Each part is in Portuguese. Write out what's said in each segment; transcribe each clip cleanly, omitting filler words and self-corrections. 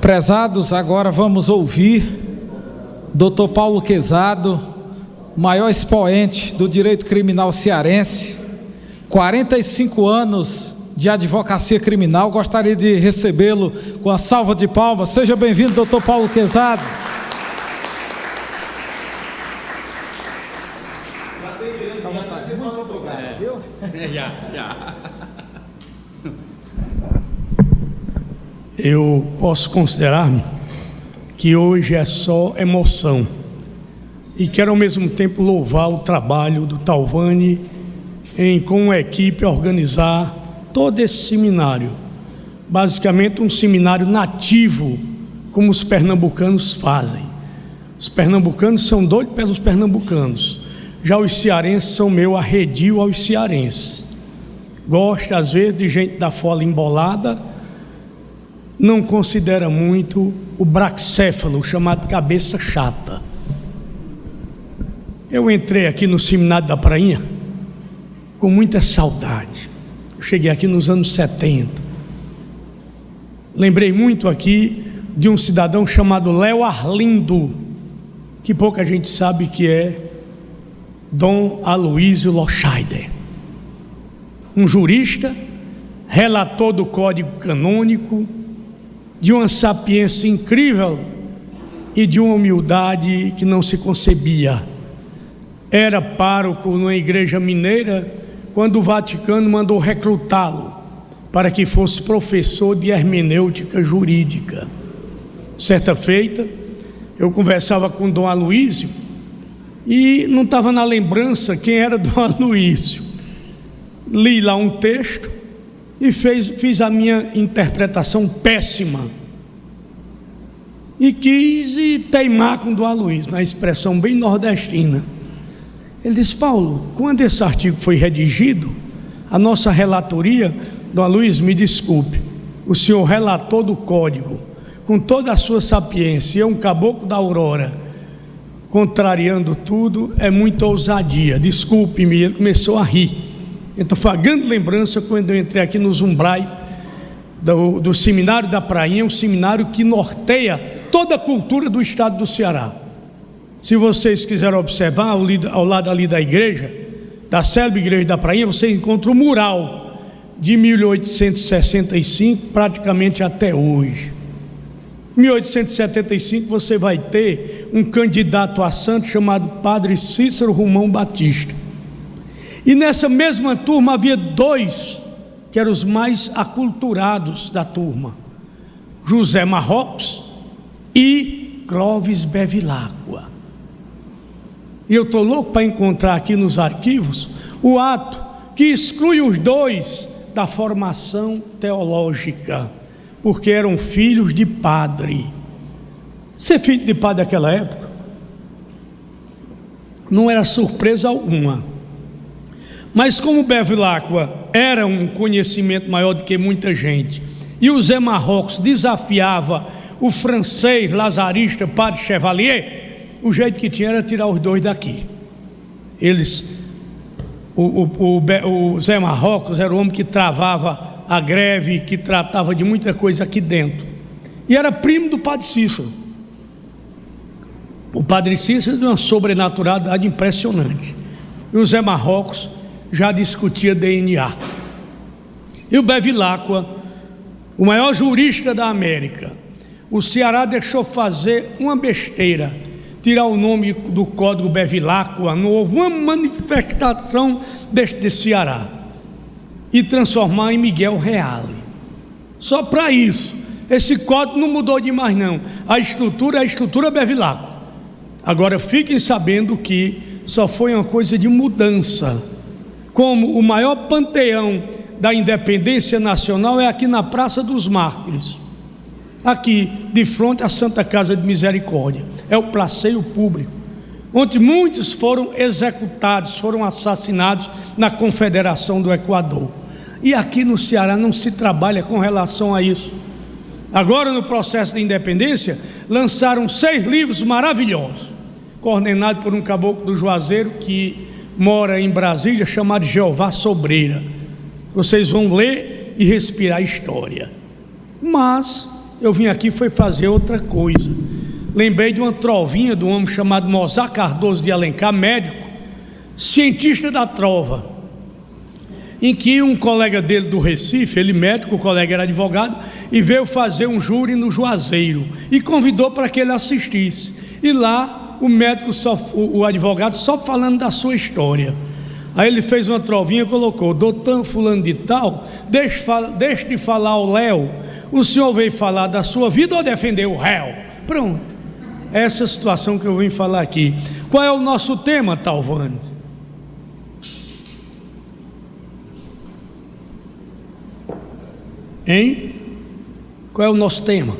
Prezados, agora vamos ouvir Dr. Paulo Quezado, maior expoente do direito criminal cearense, 45 anos de advocacia criminal. Gostaria de recebê-lo com a salva de palmas. Seja bem-vindo, Dr. Paulo Quezado. Eu posso considerar-me que hoje é só emoção, e quero ao mesmo tempo louvar o trabalho do Talvani em, com a equipe, organizar todo esse seminário, basicamente um seminário nativo, como os pernambucanos fazem. Os pernambucanos são doidos pelos pernambucanos, já os cearenses são meio arredio aos cearenses. Gosta às vezes de gente da fola embolada, não considera muito o braxéfalo, chamado cabeça chata. Eu entrei aqui no seminário da Prainha com muita saudade. Eu cheguei aqui nos anos 70. Lembrei muito aqui de um cidadão chamado Léo Arlindo, que pouca gente sabe que é Dom Aloysio Loscheider, um jurista, relator do Código Canônico, de uma sapiência incrível e de uma humildade que não se concebia. Era pároco numa igreja mineira quando o Vaticano mandou recrutá-lo para que fosse professor de hermenêutica jurídica. Certa feita, eu conversava com Dom Aloysio e não estava na lembrança quem era Dom Aloysio. Li lá um texto e fiz a minha interpretação péssima e quis teimar com o Dom Aloysio, na expressão bem nordestina. Ele disse: Paulo, quando esse artigo foi redigido, a nossa relatoria, Dom Aloysio, me desculpe, o senhor relator do código, com toda a sua sapiência, e é um caboclo da aurora, contrariando tudo, é muita ousadia, desculpe-me. Ele começou a rir. Então foi uma grande lembrança quando eu entrei aqui nos umbrais do seminário da Prainha, um seminário que norteia toda a cultura do estado do Ceará. Se vocês quiserem observar, ao lado ali da igreja, da célebre igreja da Prainha, você encontra o mural de 1865, praticamente até hoje. Em 1875 você vai ter um candidato a santo chamado Padre Cícero Romão Batista. E nessa mesma turma havia dois que eram os mais aculturados da turma: José Marrocos e Clóvis Bevilacqua. E eu estou louco para encontrar aqui nos arquivos o ato que exclui os dois da formação teológica, porque eram filhos de padre. Ser filho de padre naquela época não era surpresa alguma. Mas como Bevilacqua era um conhecimento maior do que muita gente, e o Zé Marrocos desafiava o francês lazarista Padre Chevalier, o jeito que tinha era tirar os dois daqui. O Zé Marrocos era o homem que travava a greve, que tratava de muita coisa aqui dentro, e era primo do Padre Cícero. O Padre Cícero de uma sobrenaturalidade impressionante, e o Zé Marrocos já discutia DNA. E o Bevilacqua, o maior jurista da América, o Ceará deixou fazer uma besteira, tirar o nome do código Bevilacqua, não houve uma manifestação deste Ceará, e transformar em Miguel Reale. Só para isso. Esse código não mudou demais não, a estrutura é a estrutura Bevilacqua. Agora fiquem sabendo que só foi uma coisa de mudança. Como o maior panteão da independência nacional é aqui na Praça dos Mártires, aqui de frente à Santa Casa de Misericórdia, é o passeio público, onde muitos foram executados, foram assassinados na Confederação do Equador. E aqui no Ceará não se trabalha com relação a isso. Agora, no processo de independência, lançaram 6 livros maravilhosos, coordenados por um caboclo do Juazeiro que mora em Brasília, chamado Jeová Sobreira. Vocês vão ler e respirar a história. Mas eu vim aqui foi fazer outra coisa. Lembrei de uma trovinha de um homem chamado Mozar Cardoso de Alencar, médico, cientista da trova, em que um colega dele do Recife, ele médico, o colega era advogado, e veio fazer um júri no Juazeiro, e convidou para que ele assistisse. E lá o médico, o advogado, só falando da sua história. Aí ele fez uma trovinha e colocou: doutor fulano de tal, deixe de falar ao Léo, o senhor veio falar da sua vida ou defender o réu? Pronto, essa é a situação que eu vim falar aqui. Qual é o nosso tema, Talvani? Hein? Qual é o nosso tema?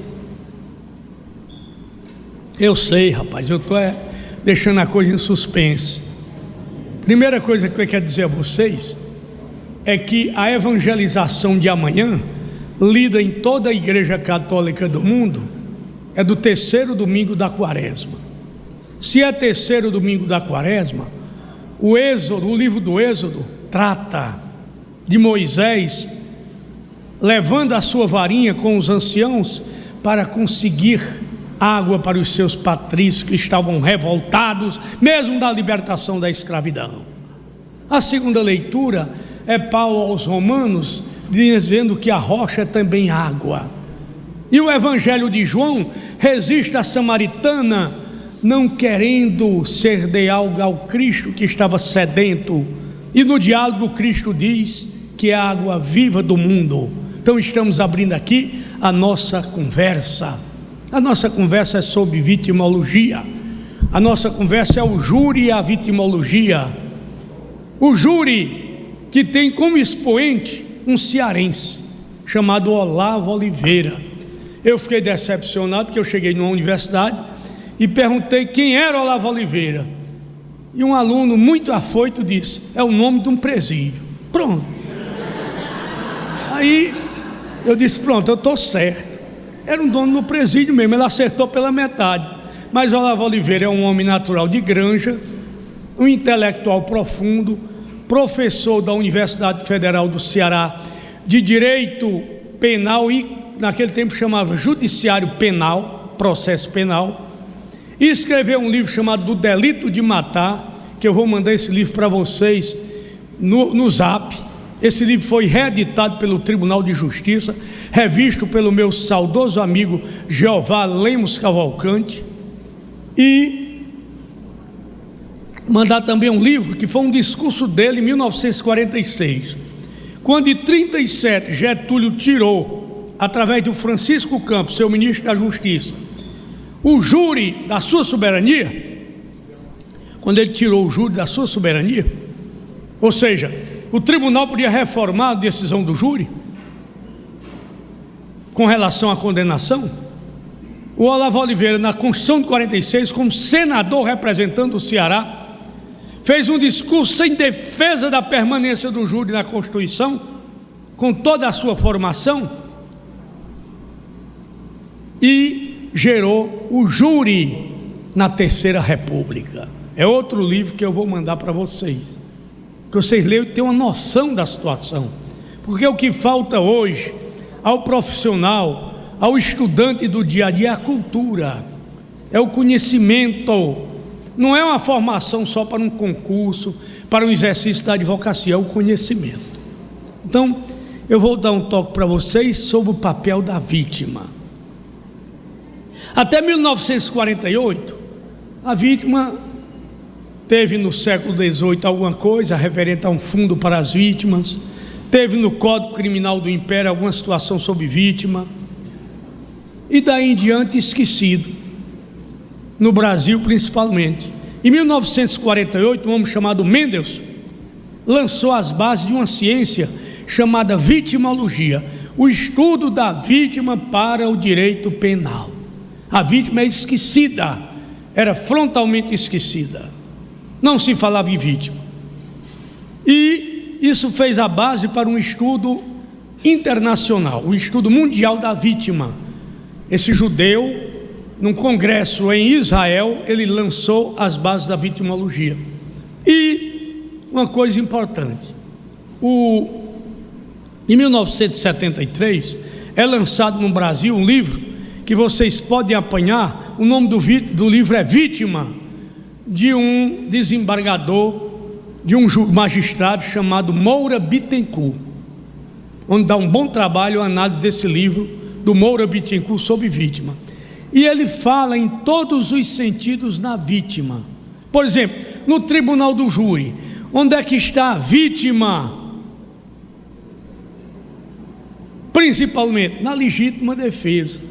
Eu sei, rapaz, eu estou deixando a coisa em suspense. Primeira coisa que eu quero dizer a vocês é que a evangelização de amanhã, lida em toda a igreja católica do mundo, é do terceiro domingo da quaresma. Se é terceiro domingo da quaresma, o livro do Êxodo trata de Moisés levando a sua varinha com os anciãos para conseguir água para os seus patrícios que estavam revoltados, mesmo da libertação da escravidão. A segunda leitura é Paulo aos Romanos, dizendo que a rocha é também água. E o Evangelho de João resiste à samaritana, não querendo ser de algo ao Cristo que estava sedento. E no diálogo Cristo diz que é a água viva do mundo. Então estamos abrindo aqui a nossa conversa. A nossa conversa é sobre vitimologia. A nossa conversa é o júri e a vitimologia. O júri que tem como expoente um cearense chamado Olavo Oliveira. Eu fiquei decepcionado porque eu cheguei numa universidade e perguntei quem era Olavo Oliveira. E um aluno muito afoito disse: é o nome de um presídio. Pronto. Aí eu disse: pronto, eu estou certo. Era um dono no presídio mesmo, ele acertou pela metade. Mas Olavo Oliveira é um homem natural de Granja, um intelectual profundo, professor da Universidade Federal do Ceará de Direito Penal e naquele tempo chamava Judiciário Penal, Processo Penal, e escreveu um livro chamado Do Delito de Matar, que eu vou mandar esse livro para vocês no Zap. Esse livro foi reeditado pelo Tribunal de Justiça, revisto pelo meu saudoso amigo Jeová Lemos Cavalcante, e mandar também um livro que foi um discurso dele em 1946, quando em 37 Getúlio tirou, através do Francisco Campos, seu ministro da Justiça, o júri da sua soberania. Quando ele tirou o júri da sua soberania, ou seja, o tribunal podia reformar a decisão do júri com relação à condenação. O Olavo Oliveira, na Constituição de 46, como senador representando o Ceará, fez um discurso em defesa da permanência do júri na Constituição, com toda a sua formação, e gerou o júri na Terceira República. É outro livro que eu vou mandar para vocês, que vocês leiam e tenham uma noção da situação, porque o que falta hoje ao profissional, ao estudante do dia a dia, é a cultura, é o conhecimento. Não é uma formação só para um concurso, para um exercício da advocacia, é o conhecimento. Então, eu vou dar um toque para vocês sobre o papel da vítima. Até 1948, a vítima teve no século XVIII alguma coisa referente a um fundo para as vítimas, teve no Código Criminal do Império alguma situação sobre vítima, e daí em diante esquecido, no Brasil principalmente. Em 1948, um homem chamado Mendelssohn lançou as bases de uma ciência chamada vitimologia, o estudo da vítima para o direito penal. A vítima é esquecida, era frontalmente esquecida, não se falava em vítima, e isso fez a base para um estudo internacional, o estudo mundial da vítima. Esse judeu, num congresso em Israel, ele lançou as bases da vitimologia. E uma coisa importante, em 1973 é lançado no Brasil um livro que vocês podem apanhar. O nome do livro é Vítima, de um desembargador, de um magistrado chamado Moura Bittencourt, onde dá um bom trabalho a análise desse livro do Moura Bittencourt sobre vítima. E ele fala em todos os sentidos na vítima. Por exemplo, no tribunal do júri, onde é que está a vítima? Principalmente na legítima defesa.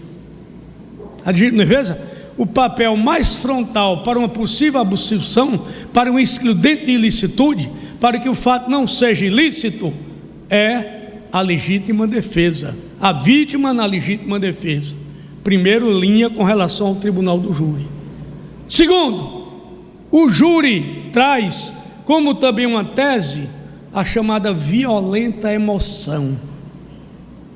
A legítima defesa, o papel mais frontal para uma possível absolução, para um excludente de ilicitude, para que o fato não seja ilícito, é a legítima defesa, a vítima na legítima defesa. Primeiro, linha com relação ao tribunal do júri. Segundo, o júri traz como também uma tese a chamada violenta emoção.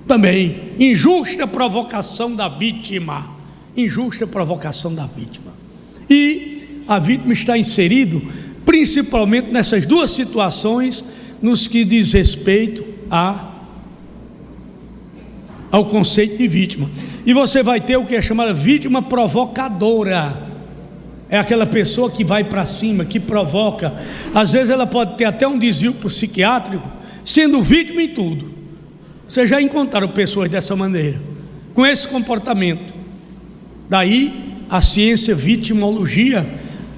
Também, injusta provocação da vítima. Injusta provocação da vítima. E a vítima está inserido principalmente nessas duas situações, nos que diz respeito ao conceito de vítima. E você vai ter o que é chamada vítima provocadora. É aquela pessoa que vai para cima, que provoca. Às vezes ela pode ter até um desvio psiquiátrico, sendo vítima em tudo. Vocês já encontraram pessoas dessa maneira, com esse comportamento. Daí a ciência vitimologia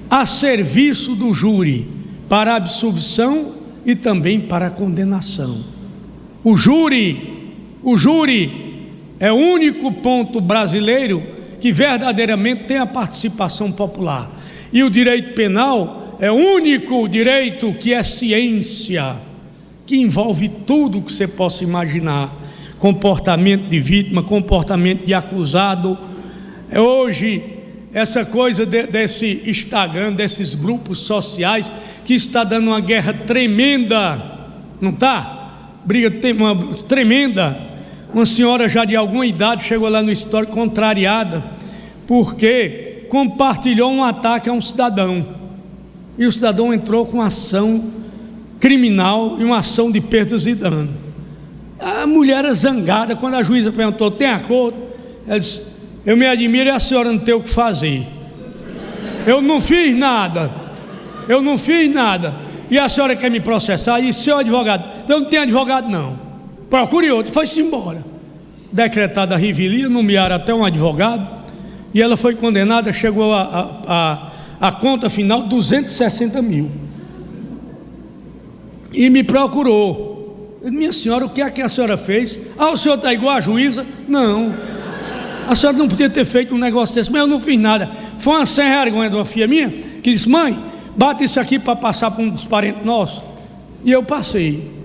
a serviço do júri, para a absolvição e também para a condenação. O júri é o único ponto brasileiro que verdadeiramente tem a participação popular. E o direito penal é o único direito que é ciência, que envolve tudo que você possa imaginar: comportamento de vítima, comportamento de acusado. Hoje, essa coisa desse Instagram, desses grupos sociais, que está dando uma guerra tremenda, não está? Briga tremenda. Uma senhora já de alguma idade chegou lá no histórico contrariada, porque compartilhou um ataque a um cidadão, e o cidadão entrou com ação criminal e uma ação de perdas e danos. A mulher era zangada. Quando a juíza perguntou: tem acordo? Ela disse: eu me admiro e a senhora não tem o que fazer. Eu não fiz nada. E a senhora quer me processar? E seu advogado? Eu não tenho advogado não. Procure outro. Foi-se embora. Decretada a revelia, nomearam até um advogado, e ela foi condenada. Chegou a conta final 260 mil. E me procurou. Eu disse: minha senhora, o que é que a senhora fez? O senhor está igual a juíza? Não, a senhora não podia ter feito um negócio desse. Mas eu não fiz nada. Foi uma sem vergonha de uma filha minha, que disse: mãe, bate isso aqui para passar para uns parentes nossos. E eu passei.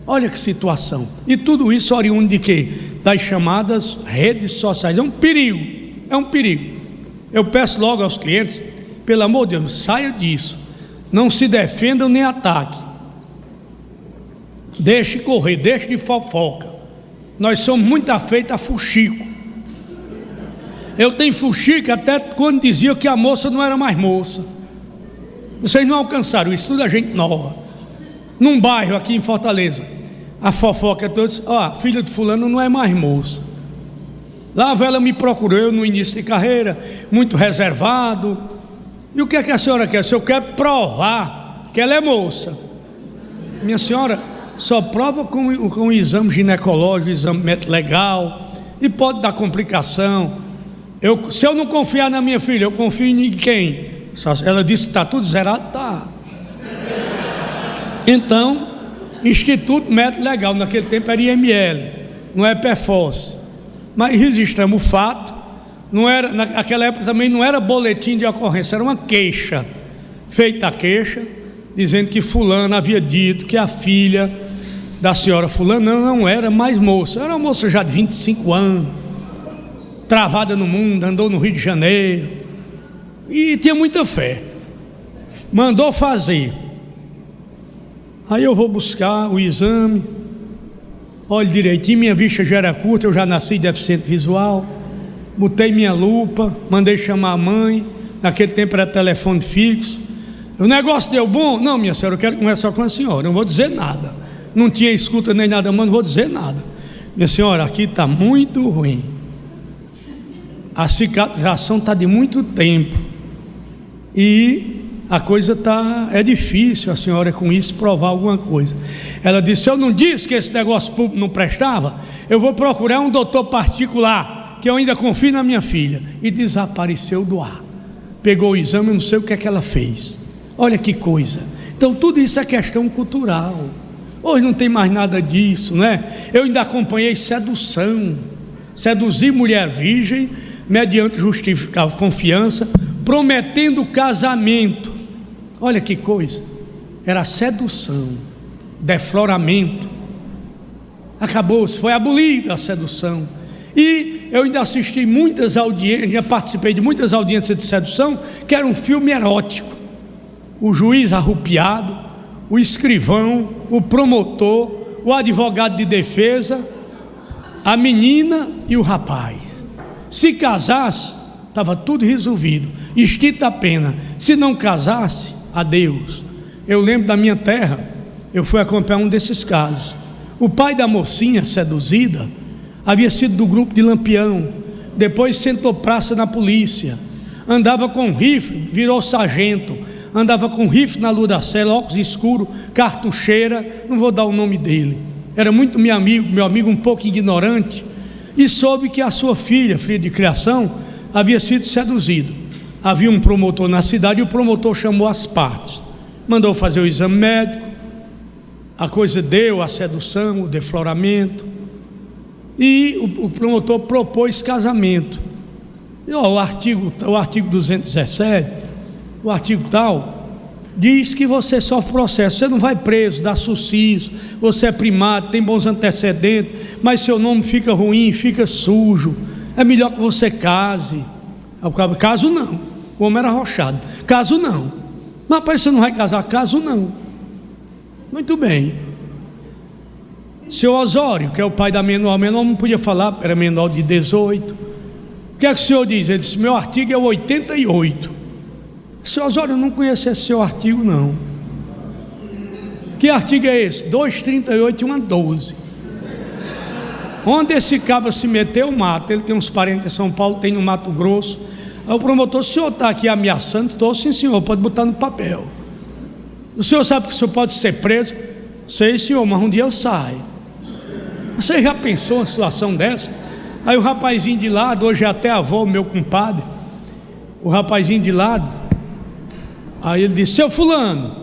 Olha que situação. E tudo isso oriundo de quê? Das chamadas redes sociais. É um perigo. Eu peço logo aos clientes: pelo amor de Deus, saia disso. Não se defendam nem ataque. Deixe correr, deixe de fofoca. Nós somos muito afeitos a fuxico. Eu tenho fuxico até quando dizia que a moça não era mais moça. Vocês não alcançaram isso, tudo a gente nova. Num bairro aqui em Fortaleza, a fofoca toda disse: filha de fulano não é mais moça. Lá ela me procurou, eu no início de carreira, muito reservado. E o que é que a senhora quer? Se eu quero provar que ela é moça. Minha senhora, só prova com um exame ginecológico, exame médico legal, e pode dar complicação. Se eu não confiar na minha filha, eu confio em quem? Ela disse que está tudo zerado, tá. Então, Instituto Médico Legal, naquele tempo era IML, não é PFOS. Mas registramos o fato. Não era, naquela época também não era boletim de ocorrência, era uma queixa. Feita a queixa, dizendo que fulano havia dito que a filha da senhora fulana não era mais moça. Era uma moça já de 25 anos, travada no mundo, andou no Rio de Janeiro e tinha muita fé. Mandou fazer. Aí eu vou buscar o exame, olho direitinho, minha vista já era curta, eu já nasci deficiente visual. Botei minha lupa, mandei chamar a mãe. Naquele tempo era telefone fixo. O negócio deu bom? Não, minha senhora, eu quero conversar com a senhora, não vou dizer nada. Não tinha escuta nem nada, mas não vou dizer nada. Minha senhora, aqui está muito ruim. a cicatrização está de muito tempo e a coisa é difícil a senhora com isso provar alguma coisa. Ela disse: eu não disse que esse negócio público não prestava, eu vou procurar um doutor particular, que eu ainda confio na minha filha. E desapareceu do ar. Pegou o exame, eu não sei o que é que ela fez. Olha que coisa. Então tudo isso é questão cultural. Hoje não tem mais nada disso, não é? Eu ainda acompanhei sedução, seduzir mulher virgem mediante justificável confiança, prometendo casamento. Olha que coisa. Era sedução, defloramento. Acabou-se, foi abolida a sedução. E eu ainda assisti muitas audiências, participei de muitas audiências de sedução, que era um filme erótico. O juiz arrupiado, o escrivão, o promotor, o advogado de defesa, a menina e o rapaz. Se casasse, estava tudo resolvido, extinta a pena. Se não casasse, adeus. Eu lembro da minha terra, eu fui acompanhar um desses casos. O pai da mocinha seduzida havia sido do grupo de Lampião, depois sentou praça na polícia, andava com rifle, virou sargento, andava com rifle na lua da cela, óculos escuros, cartucheira, não vou dar o nome dele. Era muito meu amigo um pouco ignorante, e soube que a sua filha de criação, havia sido seduzida. Havia um promotor na cidade e o promotor chamou as partes, mandou fazer o exame médico, a coisa deu a sedução, o defloramento, e o promotor propôs casamento. E, o artigo 217, o artigo tal, diz que você sofre processo, você não vai preso, dá sucício, você é primado, tem bons antecedentes, mas seu nome fica ruim, fica sujo, é melhor que você case. Caso não, o homem era arrochado. Caso não, mas rapaz, você não vai casar? Caso não. Muito bem. Seu Osório, que é o pai da menor não podia falar, era menor de 18. O que é que o senhor diz? Ele disse: meu artigo é o 88. Seu Osório, eu não conheço esse seu artigo não. Que artigo é esse? 238 e uma 12. Onde esse cabra se meteu, mata. Ele tem uns parentes em São Paulo, tem no Mato Grosso. Aí o promotor: o senhor está aqui ameaçando? Estou. Sim senhor, pode botar no papel. O senhor sabe que o senhor pode ser preso? Sei senhor, mas um dia eu saio. Você já pensou uma situação dessa? Aí o rapazinho de lado, hoje é até avô, meu compadre, o rapazinho de lado, aí ele disse: seu fulano.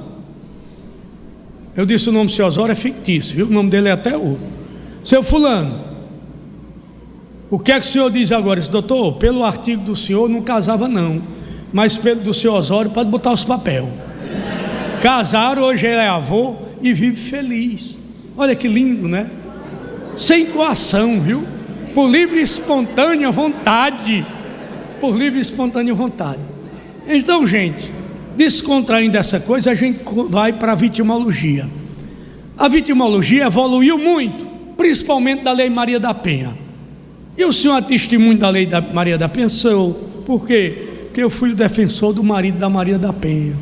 Eu disse: o nome do seu Osório é fictício, viu? O nome dele é até outro. Seu fulano, o que é que o senhor diz agora? Disse: doutor, pelo artigo do senhor não casava não, mas pelo do seu Osório pode botar os papéis. Casaram, hoje ele é avô e vive feliz. Olha que lindo, né? Sem coação, viu? Por livre e espontânea vontade. Por livre e espontânea vontade. Então, gente, descontraindo essa coisa, a gente vai para a vitimologia. A vitimologia evoluiu muito, principalmente da Lei Maria da Penha. E o senhor é testemunho da Lei da Maria da Penha? Sou. Por quê? Porque eu fui o defensor do marido da Maria da Penha.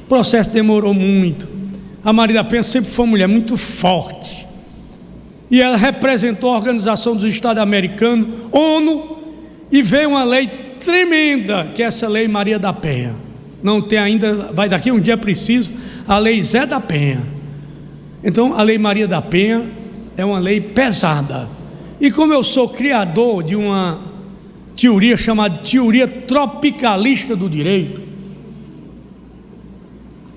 O processo demorou muito. A Maria da Penha sempre foi uma mulher muito forte, e ela representou a Organização dos Estados Americanos, ONU, e veio uma lei tremenda, que é essa Lei Maria da Penha. Não tem ainda, vai daqui um dia preciso, a Lei Zé da Penha. Então a Lei Maria da Penha é uma lei pesada. E como eu sou criador de uma teoria chamada teoria tropicalista do direito,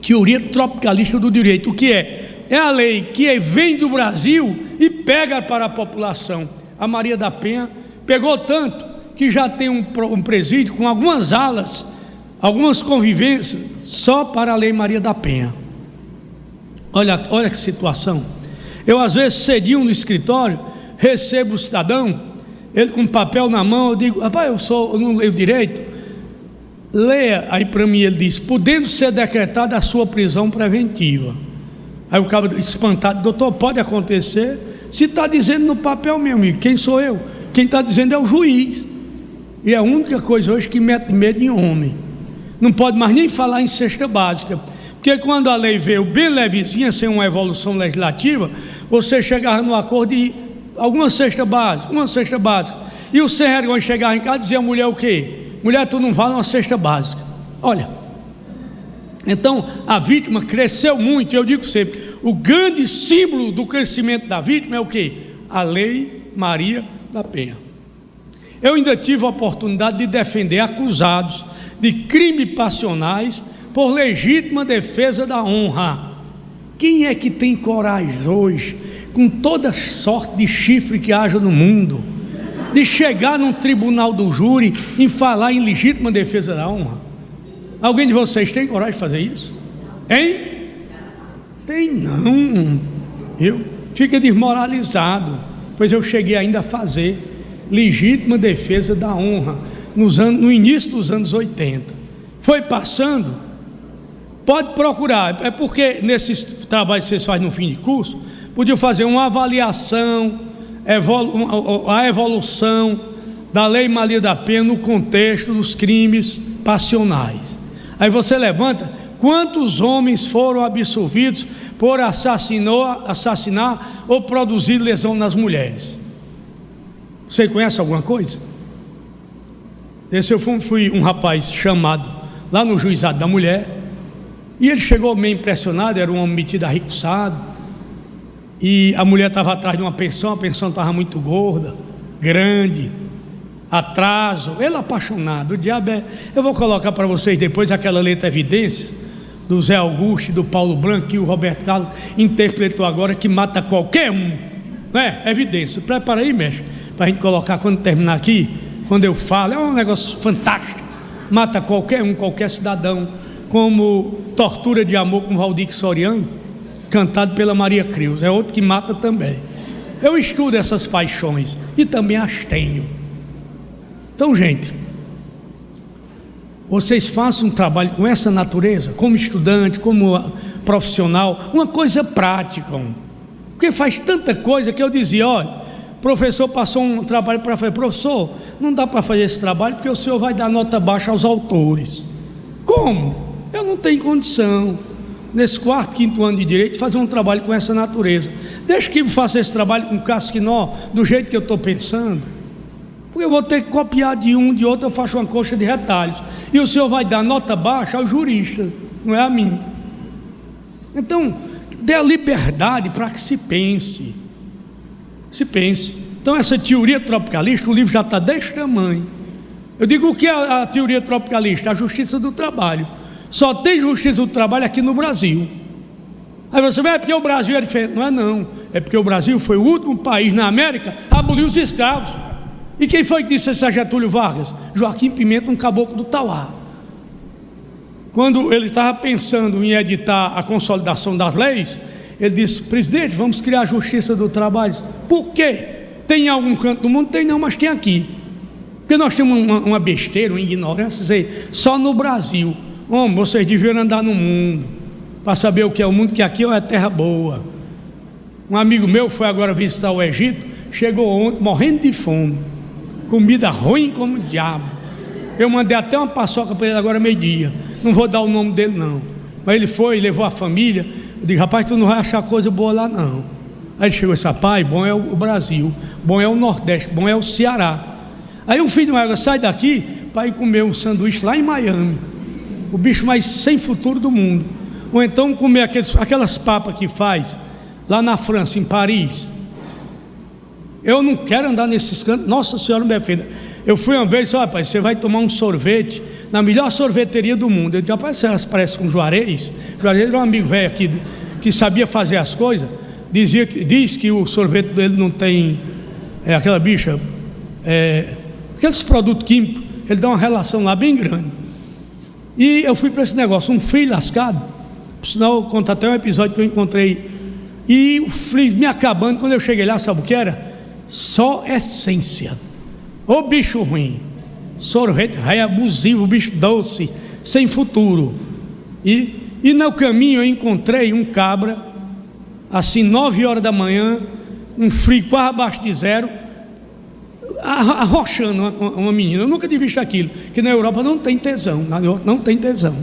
teoria tropicalista do direito, o que é? É a lei que vem do Brasil e pega para a população. A Maria da Penha pegou tanto que já tem um presídio com algumas alas, algumas convivências só para a Lei Maria da Penha. Olha que situação. Eu às vezes cedinho no escritório, recebo o cidadão, ele com papel na mão, eu digo: rapaz, eu não leio direito. Leia. Aí para mim ele diz: podendo ser decretada a sua prisão preventiva. Aí o cara espantado: doutor, pode acontecer? Se está dizendo no papel, meu amigo, quem sou eu? Quem está dizendo é o juiz. E é a única coisa hoje que mete medo em homem. Não pode mais nem falar em cesta básica, porque quando a lei veio bem levezinha, sem uma evolução legislativa, você chegava no acordo de alguma cesta básica, E o sem vergonha chegava em casa e dizia a mulher o quê? Mulher, tu não vale uma cesta básica. Olha, então a vítima cresceu muito. E eu digo sempre, o grande símbolo do crescimento da vítima é o quê? A Lei Maria da Penha. Eu ainda tive a oportunidade de defender acusados de crimes passionais por legítima defesa da honra. Quem é que tem coragem hoje, com toda sorte de chifre que haja no mundo, de chegar num tribunal do júri e falar em legítima defesa da honra? Alguém de vocês tem coragem de fazer isso? Hein? Tem não. Eu fico desmoralizado, pois eu cheguei ainda a fazer legítima defesa da honra no início dos anos 80. Foi passando. Pode procurar, é porque nesses trabalhos que vocês fazem no fim de curso, podiam fazer uma avaliação, a evolução da Lei Maria da Penha no contexto dos crimes passionais. Aí você levanta quantos homens foram absolvidos por assassinar ou produzir lesão nas mulheres. Você conhece alguma coisa? Eu fui um rapaz chamado lá no juizado da mulher, e ele chegou meio impressionado. Era um homem metido arricuçado, e a mulher estava atrás de uma pensão, a pensão estava muito gorda, grande, atraso, ele apaixonado. O diabo é... Eu vou colocar para vocês depois aquela letra Evidências do Zé Augusto e do Paulo Branco, que o Roberto Carlos interpretou agora, que mata qualquer um, não é? Evidência. Prepara aí, mestre, para a gente colocar quando terminar aqui. Quando eu falo, é um negócio fantástico. Mata qualquer um, qualquer cidadão, como Tortura de Amor com Valdir Soriano, cantado pela Maria Creus. É outro que mata também. Eu estudo essas paixões e também as tenho. Então, gente, vocês façam um trabalho com essa natureza, como estudante, como profissional, uma coisa prática, porque faz tanta coisa que eu dizia: olha, o professor passou um trabalho para fazer. Professor, não dá para fazer esse trabalho porque o senhor vai dar nota baixa aos autores. Como? Eu não tenho condição, nesse quarto, quinto ano de direito, fazer um trabalho com essa natureza. Deixa que eu faça esse trabalho com casquinó, do jeito que eu estou pensando, porque eu vou ter que copiar de um, de outro. Eu faço uma coxa de retalhos, e o senhor vai dar nota baixa ao jurista, não é a mim. Então, dê a liberdade para que se pense. Então, essa teoria tropicalista, o livro já está desse tamanho. Eu digo, o que é a teoria tropicalista? A justiça do trabalho. Só tem justiça do trabalho aqui no Brasil. Aí você vai, é porque o Brasil é diferente. Não é não, é porque o Brasil foi o último país na América a abolir os escravos. E quem foi que disse isso a Getúlio Vargas? Joaquim Pimenta, um caboclo do Tauá. Quando ele estava pensando em editar a consolidação das leis, ele disse: presidente, vamos criar a justiça do trabalho. Por quê? Tem em algum canto do mundo? Tem não, mas tem aqui. Porque nós temos uma besteira, uma ignorância, dizer, só no Brasil. Homem, vocês deviam andar no mundo para saber o que é o mundo, que aqui é terra boa. Um amigo meu foi agora visitar o Egito, chegou ontem morrendo de fome, comida ruim como o diabo. Eu mandei até uma paçoca para ele agora meio-dia. Não vou dar o nome dele não, mas ele foi, levou a família. Eu digo: rapaz, tu não vai achar coisa boa lá não. Aí ele chegou e disse: pai, bom é o Brasil, bom é o Nordeste, bom é o Ceará. Aí um filho de uma sai daqui para ir comer um sanduíche lá em Miami, o bicho mais sem futuro do mundo. Ou então comer aquelas papas que faz lá na França, em Paris. Eu não quero andar nesses cantos. Nossa Senhora me defenda. Eu fui uma vez e disse: rapaz, você vai tomar um sorvete na melhor sorveteria do mundo. Eu disse: rapaz, elas parecem com Juarez. Juarez era um amigo velho aqui que sabia fazer as coisas. Diz que o sorvete dele não tem aquela bicha, aqueles produtos químicos. Ele dá uma relação lá bem grande. E eu fui para esse negócio, um frio lascado. Por sinal, eu conto até um episódio que eu encontrei, e o frio me acabando. Quando eu cheguei lá, sabe o que era? Só essência. Ô bicho ruim, sorvete rei abusivo, bicho doce, sem futuro. E no caminho eu encontrei um cabra, assim, 9 horas da manhã, um frio quase abaixo de zero, arrochando uma menina. Eu nunca tinha visto aquilo, que na Europa não tem tesão. Na Europa não tem tesão.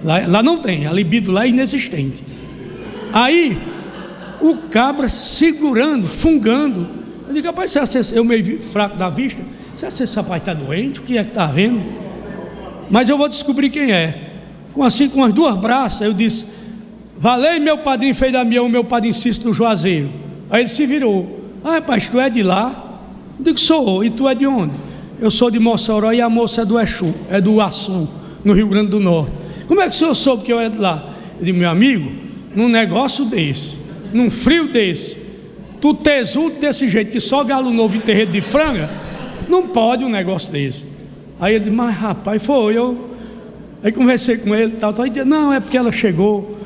Lá não tem, a libido lá é inexistente. Aí o cabra segurando, fungando, Eu digo, rapaz, eu meio fraco da vista, se esse rapaz está doente, o que é que está vendo? Mas eu vou descobrir quem é. Com as duas braças, eu disse, valei meu padrinho Frei Damião, meu padrinho Cícero do Juazeiro. Aí ele se virou, rapaz, tu é de lá? Eu digo, sou, e tu é de onde? Eu sou de Mossoró e a moça é do Açu, no Rio Grande do Norte. Como é que o senhor soube que eu era de lá? Eu digo, meu amigo, num negócio desse, num frio desse, tu tesudo desse jeito, que só galo novo em terreiro de franga, não pode um negócio desse. Aí ele disse, mas rapaz, foi eu. Aí conversei com ele e tal. Aí disse, não, é porque ela chegou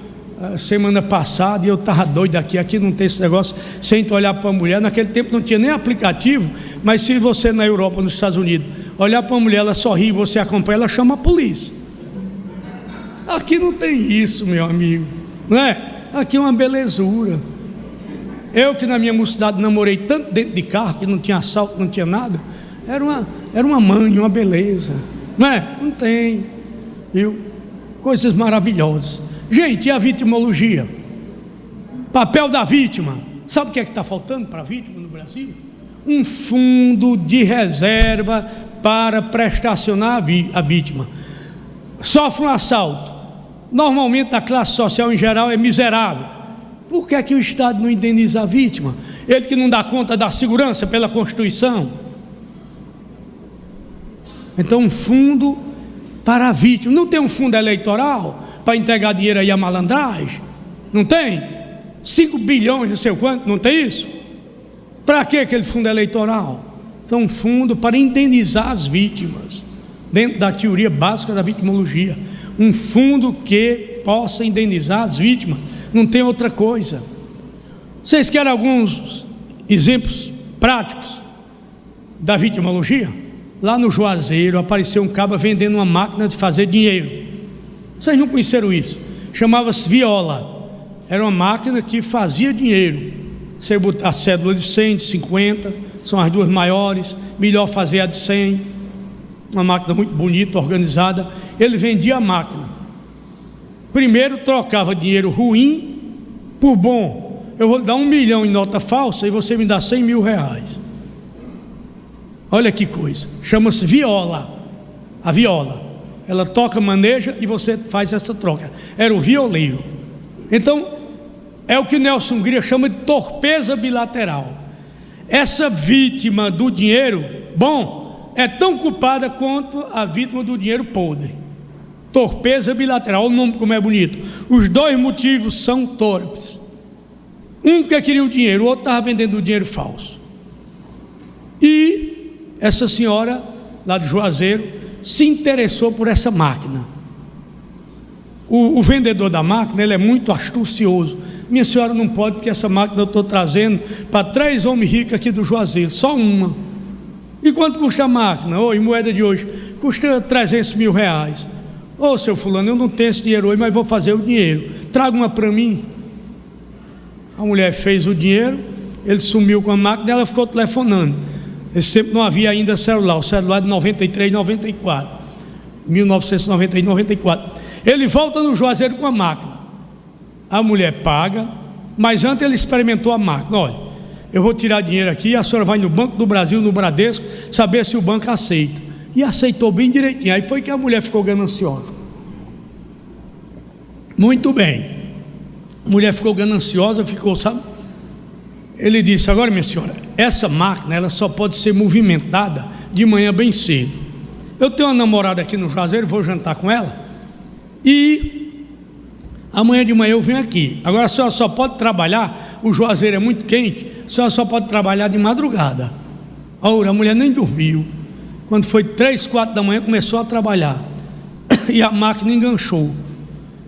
semana passada e eu estava doido aqui não tem esse negócio, sem tu olhar para a mulher. Naquele tempo não tinha nem aplicativo, mas se você na Europa, nos Estados Unidos, olhar para a mulher, ela sorri e você acompanha, ela chama a polícia. Aqui não tem isso, meu amigo, não é? Aqui é uma belezura. Eu que na minha mocidade namorei tanto dentro de carro, que não tinha assalto, não tinha nada, era uma mãe, uma beleza, não é? Não tem, viu? Coisas maravilhosas. Gente, e a vitimologia? Papel da vítima. Sabe o que é que está faltando para a vítima no Brasil? Um fundo de reserva para prestacionar a vítima. Sofre um assalto. Normalmente a classe social em geral é miserável. Por que é que o Estado não indeniza a vítima? Ele que não dá conta da segurança pela Constituição. Então um fundo para a vítima. Não tem um fundo eleitoral para entregar dinheiro aí à malandragem? Não tem? 5 bilhões, não sei quanto, não tem isso? Para que aquele fundo eleitoral? Então um fundo para indenizar as vítimas, dentro da teoria básica da vitimologia. Um fundo que possa indenizar as vítimas, não tem outra coisa. Vocês querem alguns exemplos práticos da vitimologia? Lá no Juazeiro apareceu um caba vendendo uma máquina de fazer dinheiro. Vocês não conheceram isso? Chamava-se Viola. Era uma máquina que fazia dinheiro. Você botar a cédula de 100, de 50, são as duas maiores. Melhor fazer a de 100. Uma máquina muito bonita, organizada. Ele vendia a máquina. Primeiro trocava dinheiro ruim por bom. Eu vou dar 1 milhão em nota falsa e você me dá 100 mil reais. Olha que coisa. Chama-se Viola. A viola. Ela toca, maneja e você faz essa troca. Era o violeiro. Então, é o que Nelson Hungria chama de torpeza bilateral. Essa vítima do dinheiro bom é tão culpada quanto a vítima do dinheiro podre. Torpeza bilateral, olha o nome como é bonito. Os dois motivos são torpes. Um que queria o dinheiro, o outro estava vendendo o dinheiro falso. E essa senhora lá do Juazeiro se interessou por essa máquina. O vendedor da máquina, ele é muito astucioso. Minha senhora não pode, porque essa máquina eu estou trazendo para 3 homens ricos aqui do Juazeiro, só uma. E quanto custa a máquina? Em moeda de hoje, custa 300 mil reais. Seu fulano, eu não tenho esse dinheiro hoje, mas vou fazer o dinheiro, traga uma para mim. A mulher fez o dinheiro, ele sumiu com a máquina e ela ficou telefonando. Esse tempo não havia ainda celular, o celular de 93, 94, 1993, 94. Ele volta no Juazeiro com a máquina. A mulher paga, mas antes ele experimentou a máquina. Olha, eu vou tirar dinheiro aqui, a senhora vai no Banco do Brasil, no Bradesco, saber se o banco aceita. E aceitou bem direitinho. Aí foi que a mulher ficou gananciosa. Muito bem. A mulher ficou gananciosa, sabe? Ele disse, agora minha senhora, essa máquina ela só pode ser movimentada de manhã bem cedo. Eu tenho uma namorada aqui no Juazeiro, vou jantar com ela, e amanhã de manhã eu venho aqui. Agora a senhora só pode trabalhar, o Juazeiro é muito quente, a senhora só pode trabalhar de madrugada. A mulher nem dormiu. Quando foi 3, 4 da manhã começou a trabalhar, e a máquina enganchou,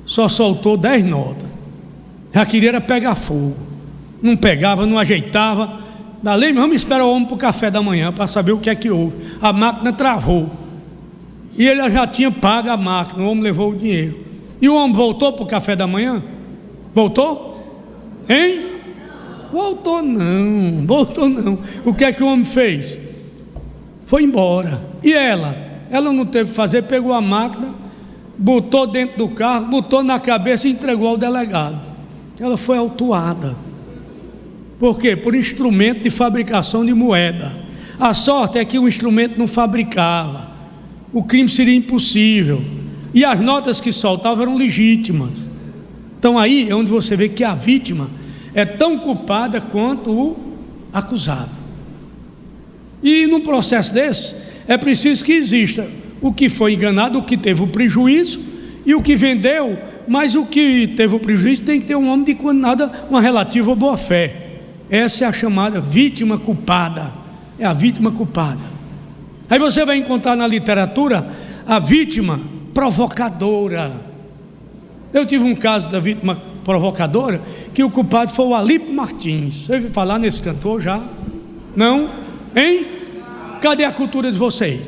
só soltou 10 notas. Já queria pegar fogo. Não pegava, não ajeitava. Dali vamos esperar o homem para o café da manhã para saber o que é que houve. A máquina travou e ele já tinha pago a máquina. O homem levou o dinheiro. E o homem voltou para o café da manhã? Voltou? Hein? Voltou não. O que é que o homem fez? Foi embora. E ela não teve que fazer, pegou a máquina, botou dentro do carro, botou na cabeça e entregou ao delegado. Ela foi autuada Por quê? Por instrumento de fabricação de moeda. A sorte é que o instrumento não fabricava, o crime seria impossível, e as notas que soltavam eram legítimas. Então aí é onde você vê que a vítima é tão culpada quanto o acusado. E num processo desse, é preciso que exista o que foi enganado, o que teve o prejuízo, e o que vendeu, mas o que teve o prejuízo tem que ter um homem de condenado, uma relativa boa-fé. Essa é a chamada vítima culpada, é a vítima culpada. Aí você vai encontrar na literatura a vítima provocadora. Eu tive um caso da vítima provocadora, que o culpado foi o Alípio Martins. Você ouviu falar nesse cantor já? Não? Hein? Cadê a cultura de vocês?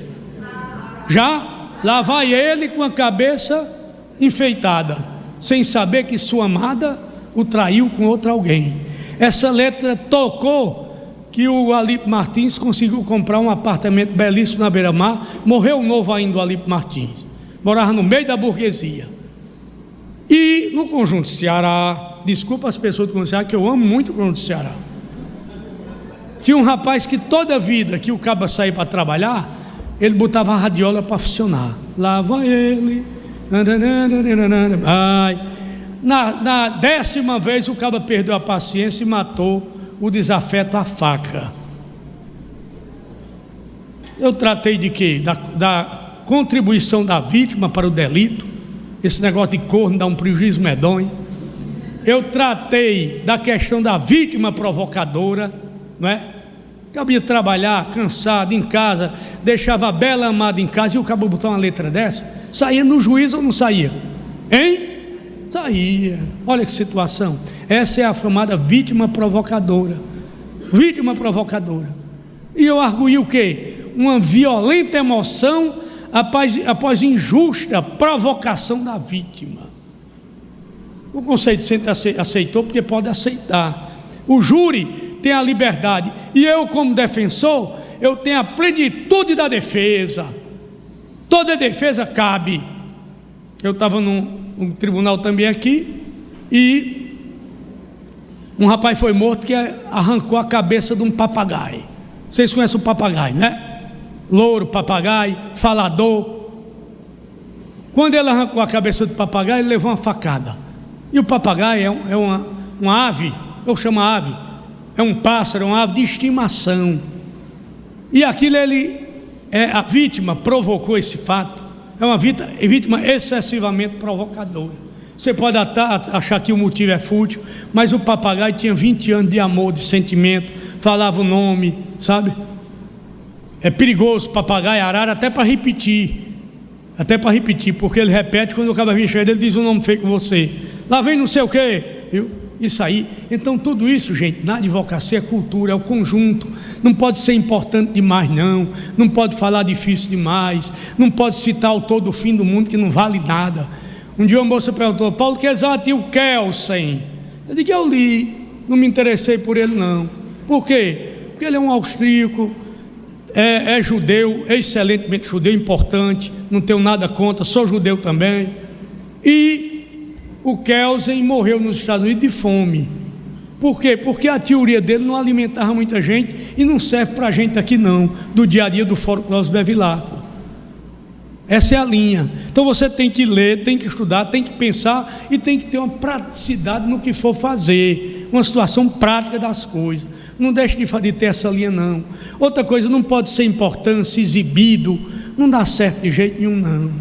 Já? Lá vai ele com a cabeça enfeitada, sem saber que sua amada o traiu com outro alguém. Essa letra tocou que o Alípio Martins conseguiu comprar um apartamento belíssimo na beira-mar. Morreu novo ainda o Alípio Martins, morava no meio da burguesia. E no Conjunto Ceará, desculpa as pessoas do Conjunto Ceará, que eu amo muito o Conjunto Ceará, tinha um rapaz que toda vida que o caba saía para trabalhar, ele botava a radiola para funcionar. Lá vai ele. Na 10ª vez o caba perdeu a paciência e matou o desafeto à faca. Eu tratei de quê? Da contribuição da vítima para o delito. Esse negócio de corno dá um prejuízo medonho. Eu tratei da questão da vítima provocadora, não é? Cabia trabalhar cansado em casa, deixava a bela amada em casa, e o cabo botar uma letra dessa, saía no juízo ou não saía? Hein? Saía. Olha que situação. Essa é a chamada vítima provocadora. Vítima provocadora. E eu arguí o quê? Uma violenta emoção após injusta provocação da vítima. O conceito sempre aceitou, porque pode aceitar. O júri tem a liberdade, e eu, como defensor, eu tenho a plenitude da defesa. Toda defesa cabe. Eu estava num tribunal também aqui, e um rapaz foi morto que arrancou a cabeça de um papagaio. Vocês conhecem o papagaio, né? Louro, papagaio, falador. Quando ele arrancou a cabeça do papagaio, ele levou uma facada. E o papagaio é uma ave, eu chamo ave, é um pássaro, é uma ave de estimação. E aquilo a vítima provocou esse fato. É uma vítima excessivamente provocadora. Você pode achar que o motivo é fútil, mas o papagaio tinha 20 anos de amor, de sentimento, falava o nome, sabe? É perigoso papagaio, arara, até para repetir, porque ele repete. Quando o cara vem cheio, ele diz o nome feio com você. Lá vem não sei o quê, viu? Isso aí. Então tudo isso, gente, na advocacia é cultura, é o conjunto. Não pode ser importante demais, não pode falar difícil demais, não pode citar o todo o fim do mundo, que não vale nada. Um dia uma moça perguntou: Paulo Quezado, e o Kelsen? Eu digo: eu li, não me interessei por ele não. Por quê? Porque ele é um austríaco, é judeu, é excelentemente judeu, importante, não tenho nada contra, sou judeu também. E o Kelsen morreu nos Estados Unidos de fome. Por quê? Porque a teoria dele não alimentava muita gente, e não serve para a gente aqui não, do dia a dia do Fórum Cláudio Bevilacqua. Essa é a linha. Então você tem que ler, tem que estudar, tem que pensar, e tem que ter uma praticidade no que for fazer, uma situação prática das coisas. Não deixe de ter essa linha não. Outra coisa, não pode ser importância, exibido, não dá certo de jeito nenhum não.